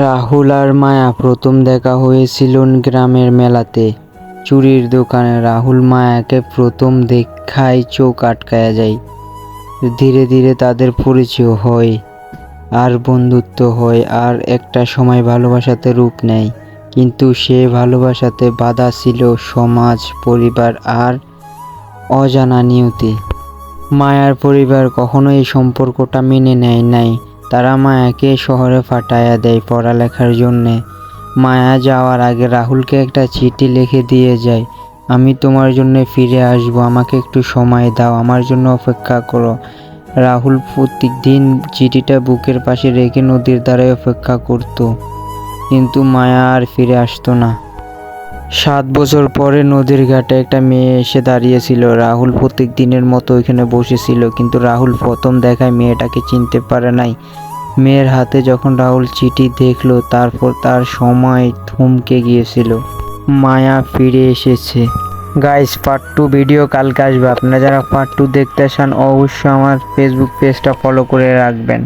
রাহুল আর মায়া প্রথম দেখা হয়েছিল গ্রামের মেলাতে। চুড়ির দোকানে রাহুল মায়াকে প্রথম দেখায় চোখ আটকায়া যায়। ধীরে ধীরে তাদের পরিচয় হয় আর বন্ধুত্ব হয়, আর একটা সময় ভালোবাসাতে রূপ নেয়। কিন্তু সে ভালোবাসাতে বাধা ছিল সমাজ, পরিবার আর অজানা নিয়তি। মায়ার পরিবার কখনো এই সম্পর্কটা মেনে নেয় নাই। তারা মায়াকে শহরে পাঠায়া দেয় পড়ালেখার জন্যে। মায়া যাওয়ার আগে রাহুলকে একটা চিঠি লিখে দিয়ে যায়, আমি তোমার জন্য ফিরে আসবো, আমাকে একটু সময় দাও, আমার জন্য অপেক্ষা করো। রাহুল প্রত্যেকদিন চিঠিটা বুকের পাশে রেখে নদীর ধারে অপেক্ষা করত, কিন্তু মায়া আর ফিরে আসতো না। 7 বছর পরে নদীর ঘাটে একটা মেয়ে এসে দাঁড়িয়েছিল। রাহুল প্রত্যেক দিনের মতো ওইখানে বসেছিল, কিন্তু রাহুল প্রথম দেখায় মেয়েটাকে চিনতে পারে নাই। মেয়ের হাতে যখন রাহুল চিঠি দেখলো, তারপর তার সময় থমকে গিয়েছিল। মায়া ফিরে এসেছে। গাইস, পার্ট 2 ভিডিও কালকে আসবে। আপনারা যারা পার্ট 2 দেখতে চান অবশ্যই আমার ফেসবুক পেজটা ফলো করে রাখবেন।